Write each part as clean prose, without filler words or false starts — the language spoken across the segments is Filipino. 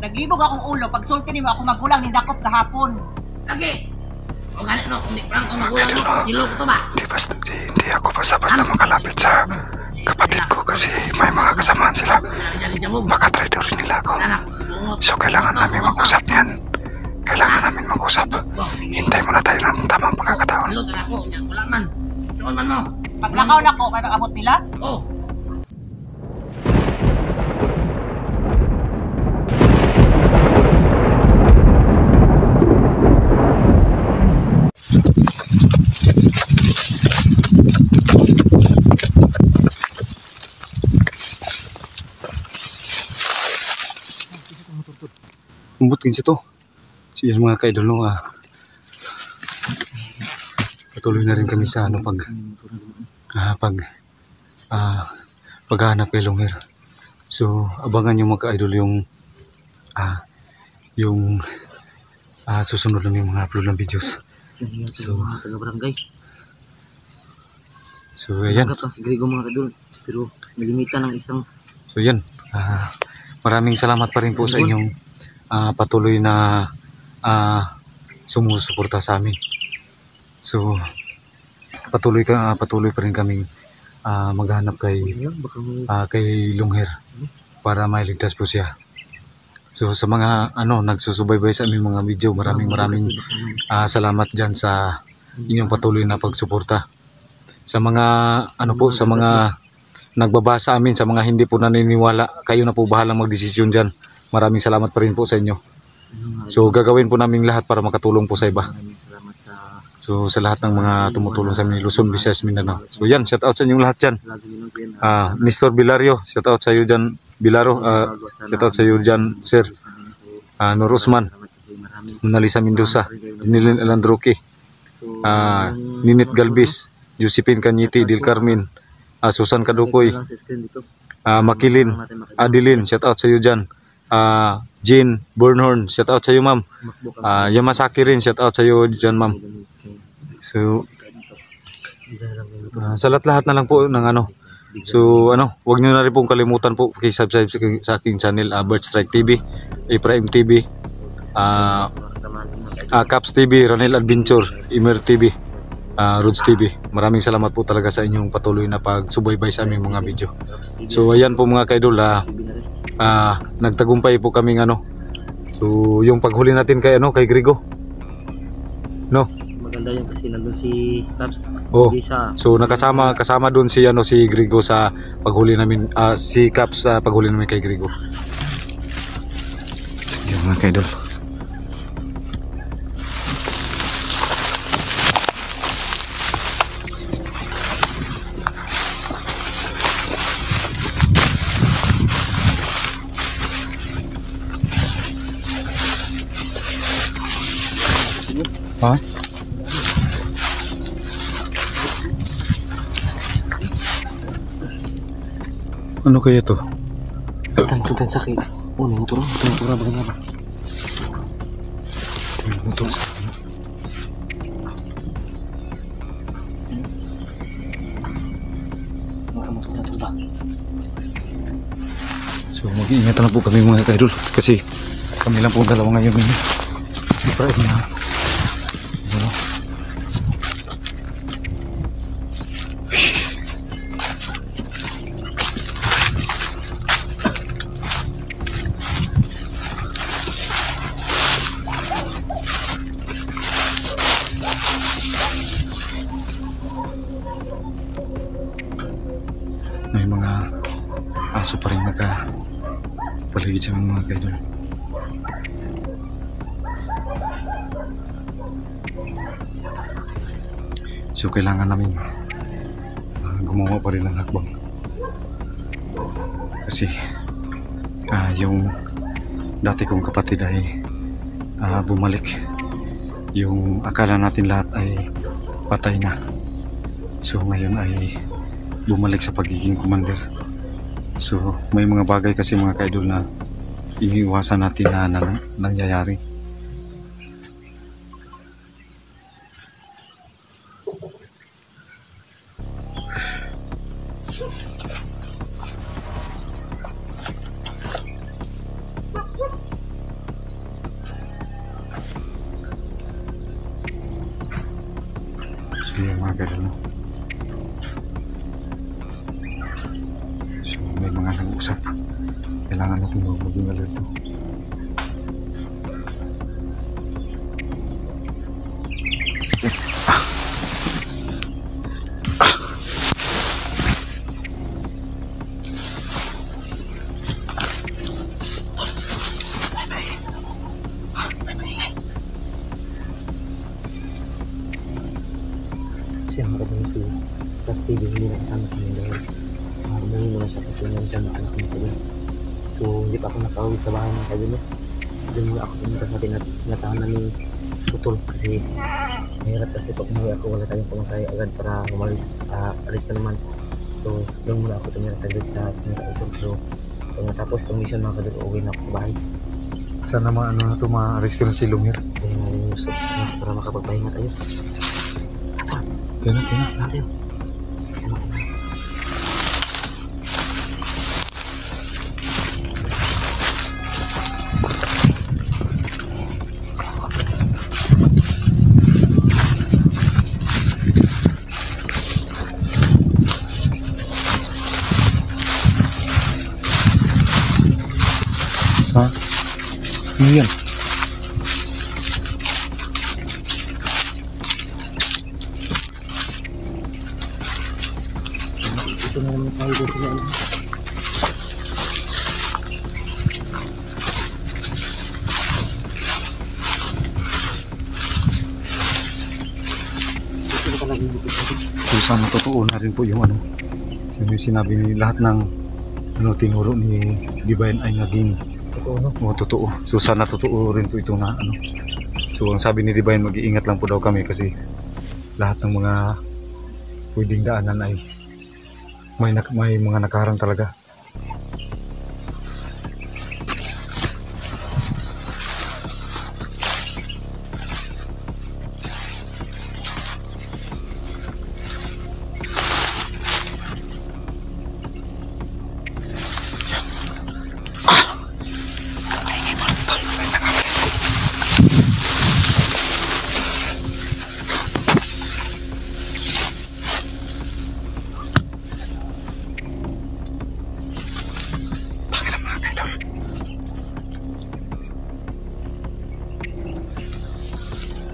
Naglibog akong ulo. Pag sulti ni mo ako magulang ni Dakop kahapon. Lagi! O ganit no, kung di parang kung magulang mo, silog ko ba? Hindi ako basta-basta makalapit sa kapatid ko kasi may mga kasamaan sila. Baka traitor nila ako. So kailangan namin mag-usap niyan. Kailangan namin mag-usap. Hintay muna tayo ng tamang pagkakataon. Paglakaw na ko, kaya abot nila? Oo. Umbutin siya to. Siya mga kaidol no, patuloy na rin kami sa ano paghahanap kay Longher. So abangan nyo mga kaidol yung susunod lang yung mga upload ng videos. So ayan. Sigrigo mga kaidol, pero nalimitan ng isang. So yan, maraming salamat pa rin po sa inyong patuloy na sumusuporta sa amin. So patuloy pa rin kaming maghanap kay Longher para mailigtas po siya. So sa mga nagsusubaybay sa aming mga video, maraming salamat dyan sa inyong patuloy na pagsuporta. Sa mga sa mga nagbabasa amin, sa mga hindi po naniniwala, kayo na po bahalang magdesisyon dyan. Maraming salamat pa rin po sa inyo. So gagawin po namin lahat para makatulong po sa iba. So sa lahat ng mga tumutulong sa amin, Luzon, Visayas, Mindanao. So yan, shout out sa inyong lahat dyan. Nestor Bilario, shout out sa iyo dyan. Bilaro, shout out sa iyo dyan, sir. Nur Usman, Nalisa Mendoza, Dinilin Alandroque, Ninit Galvis, Josephine Kanyiti, Dil Carmen, Susan Kadukoy, Makilin, Adeline, shout out sa iyo dyan. Jean Burnhorn, shout out sa iyo ma'am. Yamasaki rin, shout out sa iyo dyan ma'am. So sa lahat na lang po ng so wag niyo na rin pong kalimutan po subscribe sa aking channel, Bird Strike TV, Prime TV, Caps TV, Ranel Adventure, Imer TV, Roads TV. Maraming salamat po talaga sa inyong patuloy na pagsubaybay sa aming mga video. So ayan po mga kaidol, nagtagumpay po kaming so yung paghuli natin kay Grigo, no, maganda yan kasi nandun si Caps. So kasama doon si Grigo sa paghuli namin, si Caps sa paghuli namin kay Grigo. Sige mga kaidol, ano kaya to? Tangkudan sakit. Nang turun bagay ba? Ito. So mag-iingat na po kami mga kaidol kasi kami lang po dalawa ngayon. May mga aso pa rin nakapaligid sa mga kaidol. So kailangan namin gumawa pa rin ng hakbang kasi yung dati kong kapatid ay bumalik. Yung akala natin lahat ay patay na, so ngayon ay bumalik sa pagiging commander. So may mga bagay kasi mga kaidol na iniiwasan natin na nangyayari. So yung mga ganun, no? So may mga nag-usap. Kailangan natin maging alerto. Siya makatulong si Pops TV, hindi na kasama kami dahil umuwi naman siya kasi ngayon siya maanak ng tabi. So hindi pa ako nakauwi sa bahay ng sabi niya. Doon muna ako pumunta sa tinatahanan ni Putol kasi mahirap kasi pag umuwi ako wala tayong pumasaya agad para alis na naman. So doon muna ako tumira sa grid sa pinaka-mission. So pag natapos itong mission mga kadol, uuwi na ako sa bahay. Sana na ito ma-rescue na si Lumiere. Kaya nga rin yung soup para makapagpahinga tayo. Kaya na. Natin. Ha? Ano yan? Ito na naman tayo dito na ano. Ito ka lang dito. So sana totoo na rin po yung ano. Yung sinabi ni lahat ng tinuro ni Divine ay naging totoo. So sana totoo rin po ito na ano. So ang sabi ni Divine, mag-iingat lang po daw kami kasi lahat ng mga pwedeng daanan ay may mga nakaharang talaga.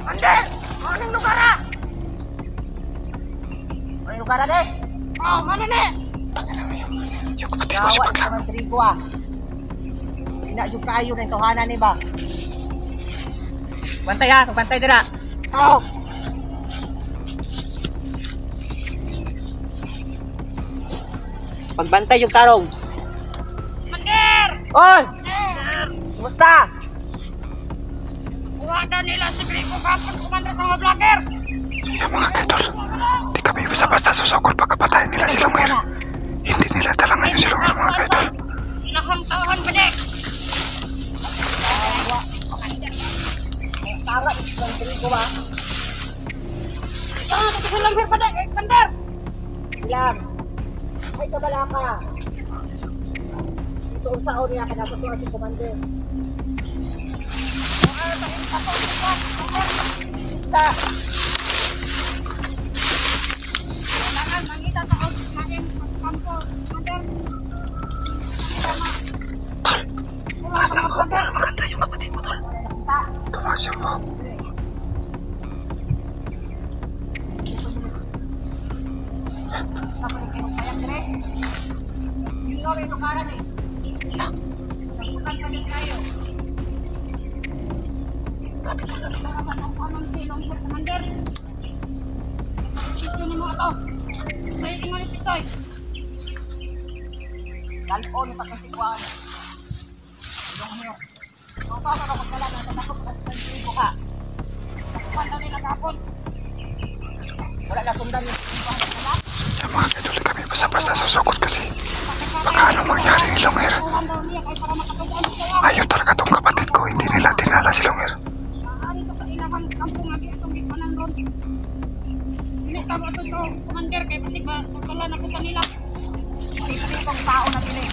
Mander! Anong lugar ah? Anong lugar ah, Dek? Oh, mana ni? Yung kapatid ko si Gawat Pagla. naman trigo ah. Pinadyo kayo na itohanan ni ba? Bantay ha, bantay dira. Oh! Pagbantay yung tarong. Mander! Oy! Mander! Kumusta? Kuwada nila si Grego kapag kumanda sa mga vlogger! Yung mga kadol, di kami basta-basta susukol pagkapatayin nila si Lumiere. Hindi nila dala ngayon si Lumiere, mga kadol. Inahantahan ba, Dek? Tara, isang trigo ba? Ah, kasi lang pa, Dek! Mander! Ilang. Ay, kabala ka. Ito ang sao niya, kanapasuan si Commander. Isa. Kailangan mangita sa natin kampo, Mander. Tumakas na ako para makanta yung kapatid mo, tol. Tumakas siya po. Tapos kayo kaya dire. Yung lori ito karan eh. Nagpukan ka din kayo. Anong silong po, Mander? Ito ni mo ito. Kaya ingon ito ito. Lalon pa sa sikuan. Yung hiyo. Kung paano na magdala na takot at sandigo ka. Nakupan na nila kapon. Wala na sundan yung sikuan na sila. Yung mga kadol, kami basta-basta susukol kasi baka anong mangyari ni Lumiere. Kuhan daw niya kay para makatugan siya. Ayaw talaga tong kapatid ko, hindi nila tinala si Lumiere. Maaari ito sa ilang kampung nga itong gitmanan doon. Initabo ito ito, Commander, kay pati ba pagkala na po kanila. Ito itong tao na din eh.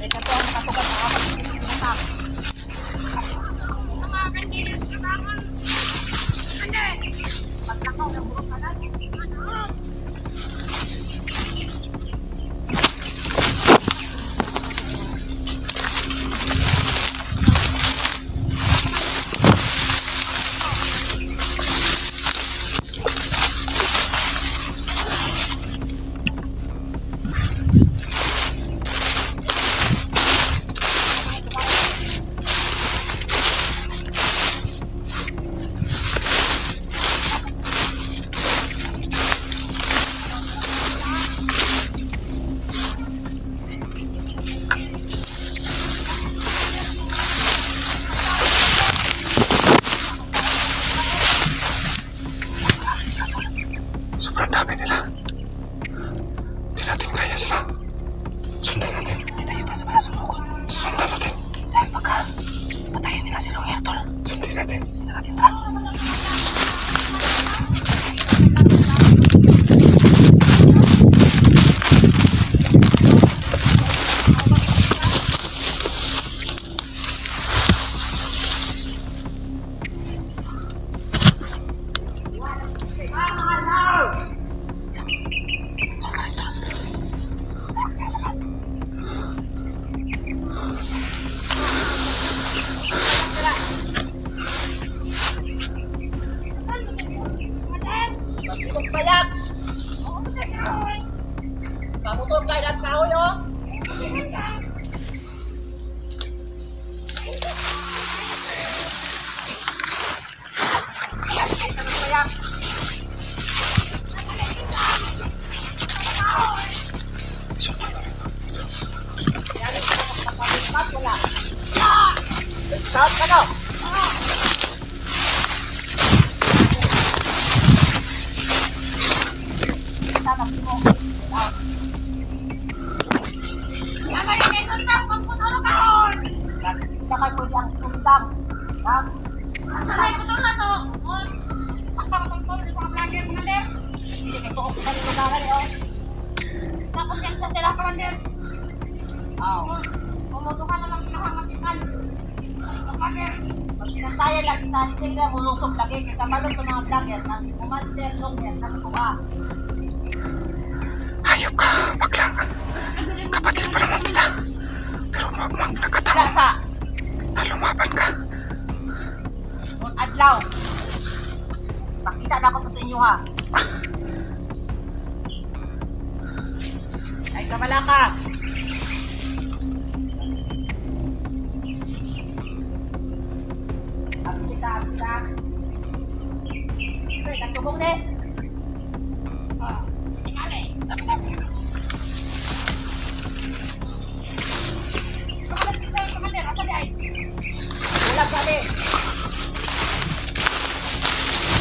Ito ang katugan sa kapag pinunta. na si Longher, tol. Sundin natin. Itong payak. Kamutor kayo ng kahoy, oh. Stop ka no? Sakay ko diyang sundang. Sakay ko doon na to. Ang pangtungkol sa mga vlogger, Commander. Hindi ko kung saan yung lugaran, oh. Nakonsensa sila, Commander. Pumuto ka na lang pinakamatikan. Commander. Pag pinantayan lang sa ating na mulusog lagi, kita balot ng mga vlogger ng Commander Longher ng Kuha. Hayop ka, bakla. Kapatid pa naman kita. Pero mag nakatawa Lasa, na lumaban ka. kung adlaw. Pakita na ako sa inyo, ha. Ay, kamala ka. Absita. Ay, katubong din. Tingale. Commander. Commander, asa di ay? Ulag ka din.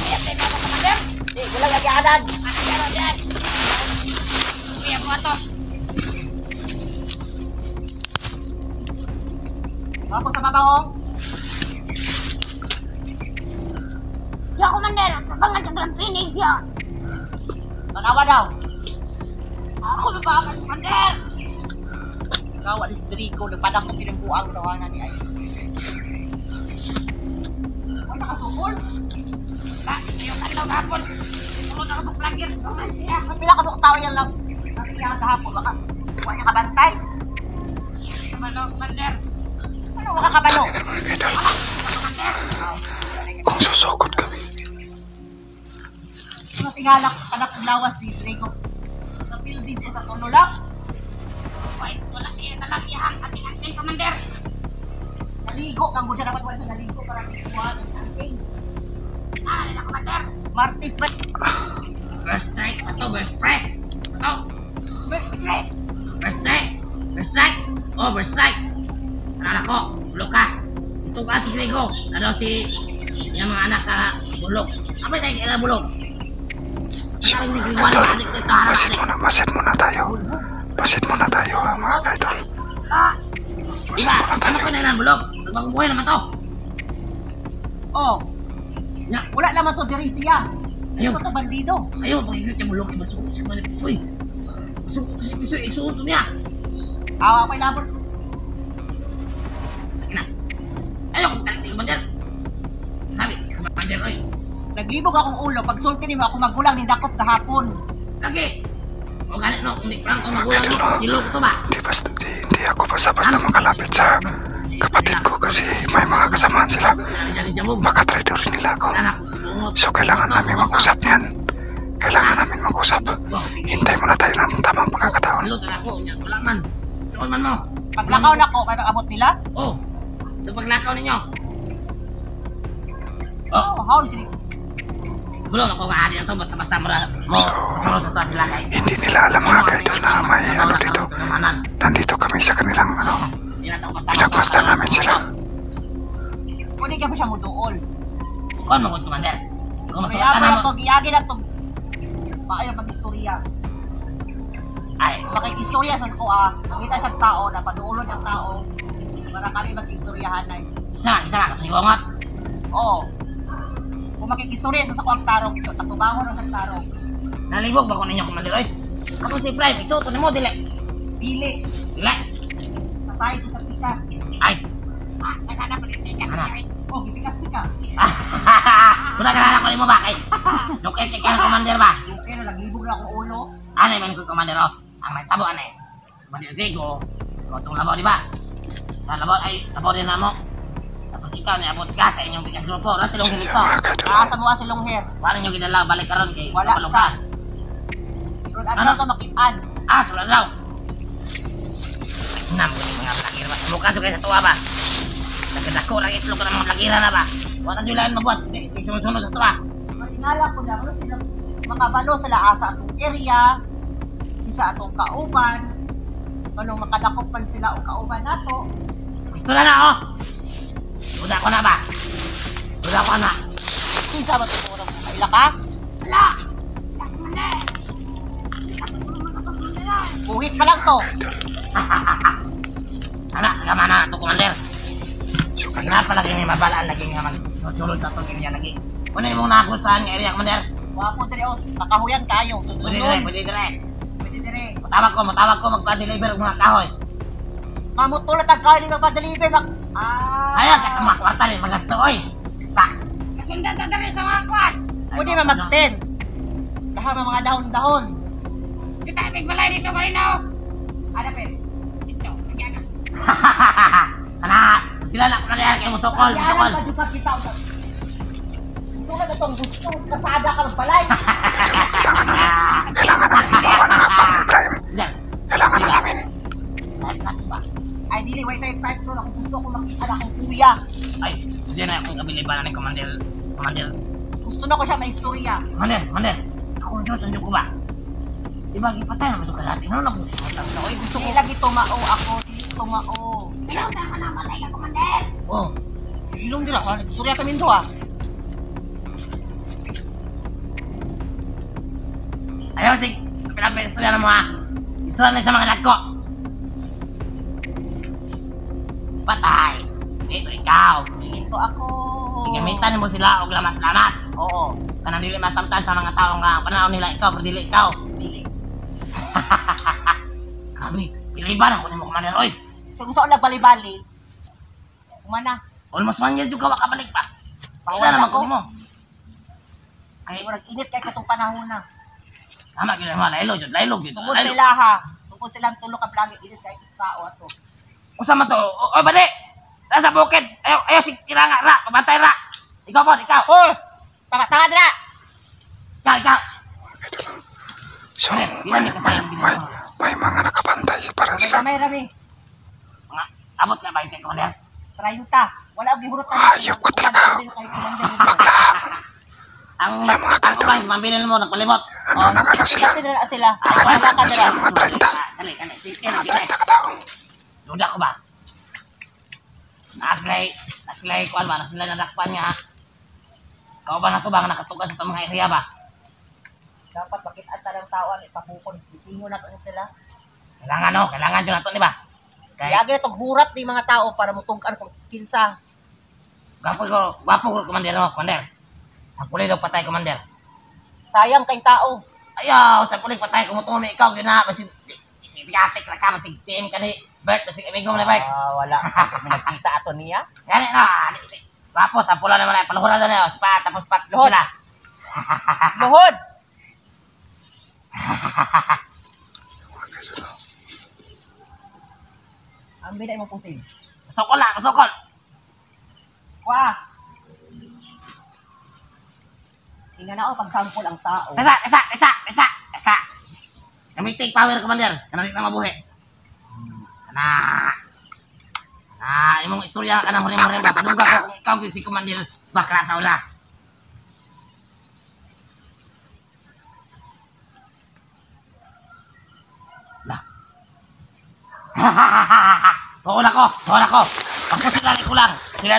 Ayat din ako, Commander. Ulag lagi anan. Ano yan, yan? Kuya mo ato. Ako sa babaw. Ya, Commander. Sabangan sa Grand Prix, ya. Manawa daw. Ako mabagal, Commander. Ikaw, alis diri ko. Nagpadak kong pinagbuang tawanan ni Ay. Ano nakasukol? Yung kanilang hapon. Tulog ako ng vlogger. Ang pila ka doon tao yan lang. Nakikita sa hapon. Baka huwag niya kabantay. Commander. Ano wala ka balo? Idol, kung susugod kami, Ano tingalak anak ng lawas ni Drago? Sa building sa tono lang. Wait, wala siya nalagyan. Ating-ating, Commander. Naligo. Kang siya dapat wala sa naligo para ikuha ng anting. Naalala, Commander. Martis ba? First strike. Ito, first strike. Ito. First strike. First strike. First strike. Oh, first strike. Nalala ko. Bulok ka. Ito ka si Grego. Ano si... Yung mga anak ka. Bulok. Apa tayo kailan bulok? Ano ni Grego? Ano adik dito? masid muna tayo. Masid muna tayo, mga kaidol. Diba? Ano ko na ilan bulok? Nagbang buhay naman to. Oh. Nga. Wala naman to diri siya. Ayaw. Ito to bandido. Ayaw, pag-ikot yung bulok. Iba suko siya manipis. Uy. Suko siya. Isuot niya. Awa ko ilabot. Na. Ayaw, kung talit ni Commander. Sabi, Commander, oy. Naglibog akong ulo. Pag sulti ni mo ako magulang ni Dakop kahapon. Lagi. O ganit no, hindi parang kung magulang mo. Silog to ba? Hindi ako basta-basta makalapit sa kapatid ko kasi may mga kasamaan sila. Baka traitor nila ako. So kailangan namin mag-usap niyan. Kailangan namin mag-usap. Hintay muna tayo ng tamang pagkakataon. Silog na ako. Wala man. Silog man mo. Paglakaw na ko, kaya abot nila. Oh. Ito paglakaw ninyo. Oh, haul diri. Bulong ako kaari ito. Basta-basta mo. Mo sa to sila kay. Hindi nila alam mga kaidol na may ano dito. Nandito kami sa kanilang pinagmasdan namin sila. Kunin ka ba siya mo dool? Kon mo Commander. Kung Kaya masaktan mo na mo. to, giyagi na to. Maayo mag-istorya. Ay. Makikistorya sa ko Nakita sa tao na paduulod ang tao para kami mag-istorya. istoryahanay. Isa ka sa iwangat. Oo. Kung makikistorya sa sakwang tarong ito, tatubangon ang sa tarong. Nalibog ba ko ninyo, Commander Roy? Ako si Prime, isuto ni mo, dili. Pili. Dili. Patay sa pikas. Ay. Nasana pa rin siya. Ano? Oh, pikas-pikas. Kuna kalala ko ni mo ba? Kay, lukay kay kaya Commander ba? Yung kaya naglibog na akong ulo. Ano yung ko Commander oh? Ang may tabo ano eh? Commander Rigo, ikaw itong labaw di ba? Sa labaw ay labaw din na mo. Tapos ikaw ni abot ka sa inyong bigas grupo. Wala silong hinito. Sa buwa silong hair. Wala nyo ginala, balik ka ron kay Wala kapalong ka. ka. Pero ano to makitaan? Sulat daw. Nam, mga plagir ba? Mukha to kayo sa tuwa ba? Nagkadako lang itlog ka ng mga plagira na ba? Wala nyo lang mabuhat. Hindi sunod-sunod sa tuwa. Matingala ko na, ano sila, makabalo sila asa atong area, isa atong kauban, anong makadakop man sila o kauban nato. Gusto na na oh! Duda ko na ba? Duda ko na. Isa ba ito mo kaila ka? Wala! Buhit pa lang to. Tama na ito, Commander. Nga pala may mabalaan lagi nga magsulod na itong area lagi. Kung ano yung nagustuhan ng area, Commander? Wapo dire o, nakahuyan kayo. Pwede dire, pwede dire. Pwede dire. Matawag ko, magpa-deliver ng mga kahoy. Mamutulot ang car nito pa-deliver. Ayan, kaya mga kwarta rin, magasto, oy. Sa. Kasundan sa dali sa mga kwat. Pwede mamagten. Kahama mga dahon-dahon. Kita ibig balay dito, Marino. Hanapin. Ito, nagyan na. Kana, sila lang kaya kayo musokol, Kaya musokol. lang pa kita. Tulad itong gusto, kasada ka ng balay. Kailangan namin makuha ng hapang Prime. Yan. Kailangan namin. Kahit natin ba? Ay, dili, wait tayo type ko. Kung gusto ko makita na akong kuya. Ay, hindi na akong kabiliban ni Commander. Gusto na ko siya may istorya. Commander. Ako nyo ko ba? Diba, ipatay naman ito ka natin. Ano lang gusto ko lang sa oy? Gusto ko. Hindi lagi tumao ako. Hindi tumao. Ilaw na ka naman ay ka, Commander. Oh. Ilong din ako. Istorya kami ito ah. Ayaw, sige. Pinapin-istorya na mo ha. Istorya na sa mga anak ko. Patay. Dito ikaw. Ito ako. Gamitan mo sila og lamat-lamat. Oo. Kanang dili masamtan sa mga taong nga panahon nila ikaw, pero dili ikaw. Dili. Kami, piliban ako ni mo, Commander Roy. So gusto ko nagbali-bali. Kumana. Almost 1 year juga makabalik pa. Wala Wala naman ko. ko mo. Ay, murag init kay katong panahon na. Tama gyud mo, lailog jud, lailog jud. Tungkol sila ha. Tungkol silang tulog ang lagi init kay tao ato. Usa man to? O bali. Nasa bukid. Ayo si kiranga ra, pabantay ra. Ikaw po, ikaw. Oh! Tanga dira! Ikaw. So, May mga nakabantay para sila. May rami. Mga abot na ba yung Commander? 30. Wala ang gihurot Ayok ko talaga. Bakla. Ang ubay, mambili mo ng palimot. Ano nakala sila? Dati na sila. Ay, Nakakita wala ka na sila dira. mga 30. Kali. Mga 30 katao. Duda ko ba? Naslay, kuan ba? Naslay nadakpan niya. Kau ba na to ba? Nakatugas sa mga area ba? Dapat bakit ata ng tao ang ipapukon. Itingo na ko sila. Kailangan dyan nato, di ba? Kaya, Lagi na itong hurat ni mga tao para mutungkan kung kinsa. gwapo ko, Commander mo, Commander. Ang puli daw patay, Commander. Sayang kay tao. Ayaw, sa puli patay, kumutumi ikaw, yun na, masig-piatik na ka, masig-team ka ni Bert, masig-amigo mo na, Bert. Wala. May nagkita ato niya. Gani na, gwapo, sa pula naman ay, paluhuran na niya, spat, tapos pat, Luhod. sila. Luhod! Ang binay mo puting. Masukol. Wah! Tingnan na ako pag-sample ang tao. Isa. Gamitin power, Commander, kanang na mabuhi. Imong istorya ka ng huring-huring ba? Paduga ko kung ikaw si Commander, bakla sa ula. Tuon ako. Pagpusilali ko lang. Sila